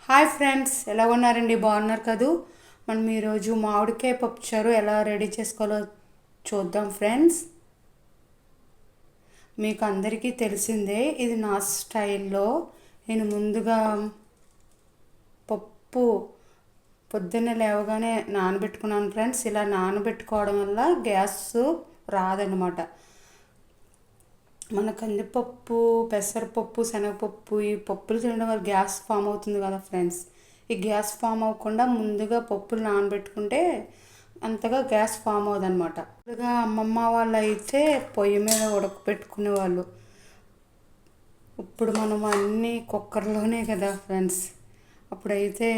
Hi friends, ఎలా ఉన్నారండి? బాగున్నారు కదూ? మనం ఈరోజు మామిడికాయ పప్పుచారు ఎలా రెడీ చేసుకోవాలో చూద్దాం ఫ్రెండ్స్. మీకు అందరికీ తెలిసిందే, ఇది నా స్టైల్లో. నేను ముందుగా పప్పు పొద్దున్నే లేవగానే నానబెట్టుకున్నాను ఫ్రెండ్స్. ఇలా నానబెట్టుకోవడం వల్ల గ్యాస్ రాదనమాట. మన కందిపప్పు, పెసరపప్పు, శనగపప్పు ఈ పప్పులు తినడం వల్ల గ్యాస్ ఫామ్ అవుతుంది కదా ఫ్రెండ్స్. ఈ గ్యాస్ ఫామ్ అవ్వకుండా ముందుగా పప్పులు నానబెట్టుకుంటే అంతగా గ్యాస్ ఫామ్ అవ్వదన్నమాట. ముందుగా అమ్మమ్మ వాళ్ళు అయితే పొయ్యి మీద ఉడకపెట్టుకునే వాళ్ళు. ఇప్పుడు మనం అన్నీ కుక్కర్లోనే కదా ఫ్రెండ్స్. అప్పుడైతే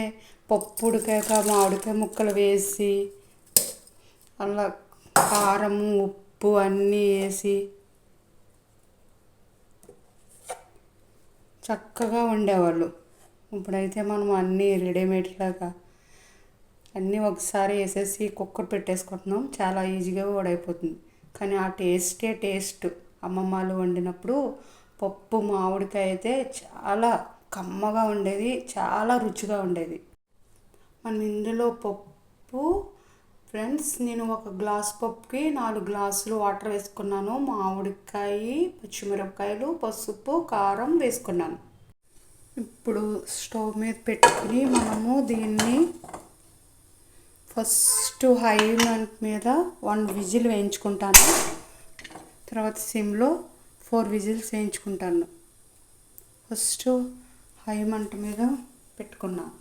పప్పు ఉడికాక మామిడికాయ ముక్కలు వేసి అలా కారం, ఉప్పు అన్నీ వేసి చక్కగా ఉండేవాళ్ళు. ఇప్పుడైతే మనం అన్నీ రెడీమేడ్ లాగా అన్నీ ఒకసారి వేసేసి కుక్కర్ పెట్టేసుకుంటున్నాం. చాలా ఈజీగా కూడా అయిపోతుంది. కానీ ఆ టేస్ట్ అమ్మమ్మ వాళ్ళు వండినప్పుడు పప్పు మామిడికాయ అయితే చాలా కమ్మగా ఉండేది, చాలా రుచిగా ఉండేది. మనం ఇందులో పప్పు ఫ్రెండ్స్, నేను ఒక గ్లాస్ పప్పుకి 4 గ్లాసులు వాటర్ వేసుకున్నాను. మామిడికాయ, పచ్చిమిరపకాయలు, పసుపు, కారం వేసుకున్నాను. ఇప్పుడు స్టవ్ మీద పెట్టుకుని మనము దీన్ని ఫస్ట్ హై మంట మీద 1 విజిల్ వేయించుకుంటాను. తర్వాత సిమ్లో 4 విజిల్స్ వేయించుకుంటాను. ఫస్ట్ హై మంట మీద పెట్టుకున్నాను.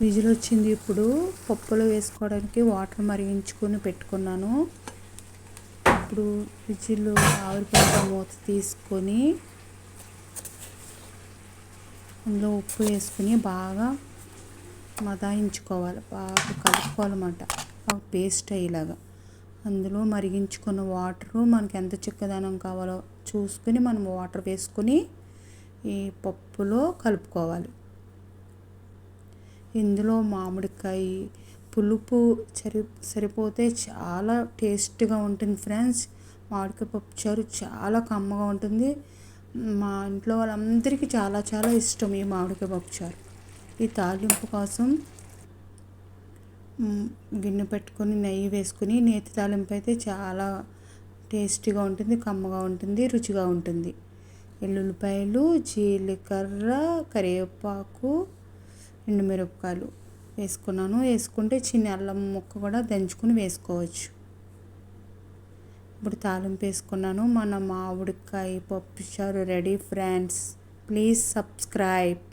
విజిల్ వచ్చింది. ఇప్పుడు పప్పులో వేసుకోవడానికి వాటర్ మరిగించుకొని పెట్టుకున్నాను. ఇప్పుడు విజిల్ ఆవిరిపోయిన మూత తీసుకొని అందులో ఉప్పు వేసుకుని బాగా మదాయించుకోవాలి, బాగా కలుపుకోవాలన్నమాట, బాగా పేస్ట్ అయ్యేలాగా. అందులో మరిగించుకున్న వాటరు మనకి ఎంత చిక్కదనం కావాలో చూసుకుని మనం వాటర్ వేసుకుని ఈ పప్పులో కలుపుకోవాలి. ఇందులో మామిడికాయ పులుపు సరిపోతే చాలా టేస్ట్గా ఉంటుంది ఫ్రెండ్స్. మామిడికాయ పప్పుచారు చాలా కమ్మగా ఉంటుంది. మా ఇంట్లో వాళ్ళందరికీ చాలా చాలా ఇష్టం ఈ మామిడికాయ పప్పుచారు. ఈ తాలింపు కోసం గిన్నె పెట్టుకొని నెయ్యి వేసుకుని, నేతి తాలింపు అయితే చాలా టేస్టీగా ఉంటుంది, కమ్మగా ఉంటుంది, రుచిగా ఉంటుంది. ఎల్లుల్లిపాయలు, జీలకర్ర, కరివేపాకు, ఎండుమిరపకాయలు వేసుకున్నాను. వేసుకుంటే చిన్న అల్లం ముక్క కూడా దంచుకుని వేసుకోవచ్చు. ఇప్పుడు తాలింపు వేసుకున్నాను. మన మామిడికాయ పప్పుచారు రెడీ ఫ్రెండ్స్. Please subscribe.